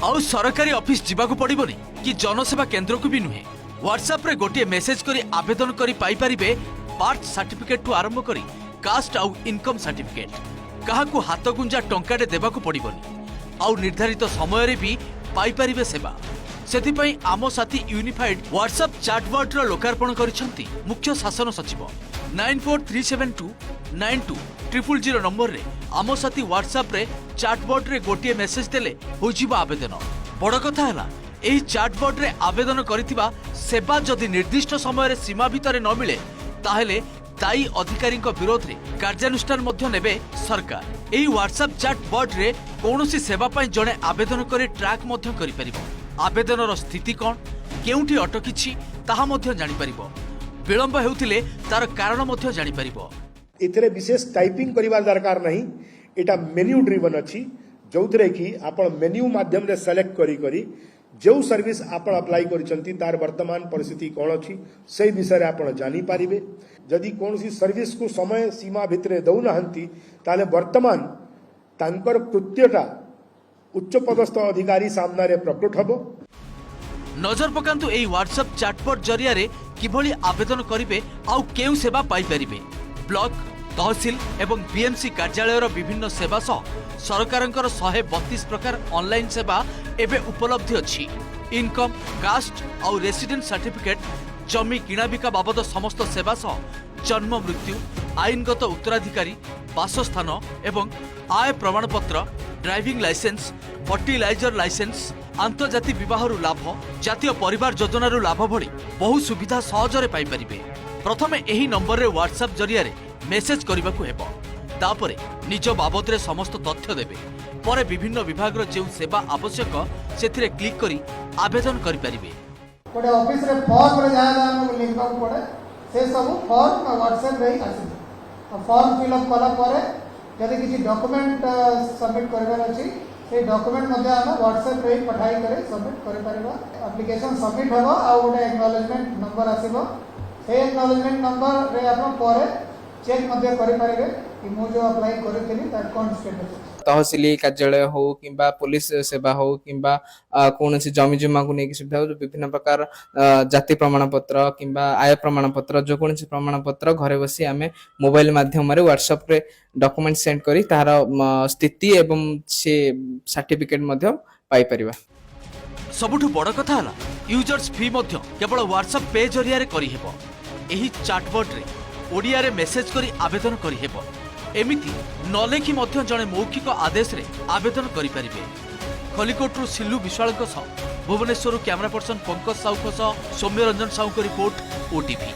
आउ सरकारी ऑफिस जीवाकू पड़िबोनी कि जनसेवा केंद्र को भी नुहे। व्हाट्सएप रे गोटे मेसेज करी आवेदन करी पाई परिबे बर्थ सर्टिफिकेट टू आरंभ करी कास्ट आउ इनकम सर्टिफिकेट। काहाकू हाथ गुंजा टंकाटे देबाकू पड़िबोनी आउ निर्धारित समय रे भी पाई परिबे सेवा। सेथिपई आमो साथी यूनिफाइड व्हाट्सएप चैटबॉट रो लोकार्पण करिसंती मुख्य शासन सचिव। 9437292000 नंबर रे आमो साथी व्हाट्सएप रे चैटबॉट रे गोटे मेसेज देले हो जिबा आवेदन। बड़ कथा हला एही चैटबॉट रे आवेदन करिथिबा सेवा जदि निर्दिष्ट समय रे सीमा भितर न मिले ताहेले दायी अधिकारी विरोध में कार्यानुष्ठान मध्य नेबे सरकार। एही व्हाट्सएप चैटबॉट रे कौनसी सेवा पाई जणे आवेदन करे ट्रैक मध्य करि परिबो। आवेदनर स्थिति कौन केउठी अटकिछि ताहा मध्य जानि परिबो। विलंब हेउथिले तार कारण मध्य जानि परिबो। इतरे विशेष टाइपिंग करिवार दरकार नहीं। एटा मेन्यू ड्रिवन अछि जोथरे कि आपण मेन्यू माध्यम रे सेलेक्ट करी करी जो सर्विस आपण अप्लाई करिसंती तार वर्तमान परिस्थिति कोन अछि से विषय रे आपण जानि पारिबे। जदि कोनसी सर्विस को समय सीमा भितरे दउ नहंती ताले वर्तमान तांकर कृत्यटा उच्च पदस्थ अधिकारी सामना रे प्रकट हबो। नजर पकांतु एही व्हाट्सएप चैटबॉट जरिया रे किभली आवेदन करिवे आउ केउ सेवा पाई परिबे। ब्लॉक तहसील एवं बीएमसी कार्यालय विभिन्न सेवा सह सरकारंकर 132 प्रकार ऑनलाइन सेवा एबे उपलब्ध अछि। इनकम कास्ट आउ रेसिडेंट सर्टिफिकेट जमी किणा बिका बाबद समस्त सेवा सह जन्म मृत्यु आईनगत उत्तराधिकारी बासस्थान एवं आय प्रमाण पत्र ड्राइविंग लाइसेंस फर्टिलाइजर लाइसेंस आंतर्जातीय विवाहरु लाभ जातीय परिवार योजनारु लाभ भली बहु सुविधा सहजरे पाई परिबे। प्रथमे एही नंबर रे व्हाट्सएप जरिया रे मेसेज करबाकू हेबो। तापरे निज बाबद रे समस्त तथ्य देबे। परे विभिन्न विभाग रो जे सेवा आवश्यक सेथिरे क्लिक करी आवेदन करि परिबे। गोटे ऑफिस रे फॉर्म रे जाय हमको लिखबा पड़े से सब फॉर्म व्हाट्सएप रे आसी। फॉर्म फिल अप कला परे यदि किसी डॉक्यूमेंट सबमिट करबार अछि से डॉक्यूमेंट मध्ये हम व्हाट्सएप रे पठाई करे सबमिट करे परिबा। एप्लीकेशन सबमिट होबो आ गोटे एक्नॉलेजमेंट नंबर आसीबो। से एक्नॉलेजमेंट नंबर रे आपण परे चेक मध्ये करे परिबे कि मु जो अप्लाई करथिली तार कोन स्टेटस। तहसील कार्यालय हो किंबा पुलिस सेवा हो किंबा कौन जमी जमा को लेकिन सुविधा हो विभिन्न प्रकार जाति प्रमाण पत्र किंबा आय प्रमाण पत्र जो कौन प्रमाण पत्र घरे बसी आम मोबाइल माध्यम व्हाट्सएप रे डॉक्यूमेंट सेंड करी तार स्थिति एवं से सर्टिफिकेट मध्य पाई परिबा। सबुठु बड़ कथा हला यूजर्स फी मध्य केवल व्हाट्सएप पे जरिया रे करी हेबो। एही चैटबॉट रे ओडिया रे मेसेज करी आवेदन करी हेबो। एमिति न लेखि मध्य जणे मौखिक आदेश रे आवेदन करि परिबे। खलिकोटरू सिल्लू विश्वालक सह भुवनेश्वर कैमरा पर्सन पंकज साहू सौम्य रंजन साहू को रिपोर्ट ओटीवी।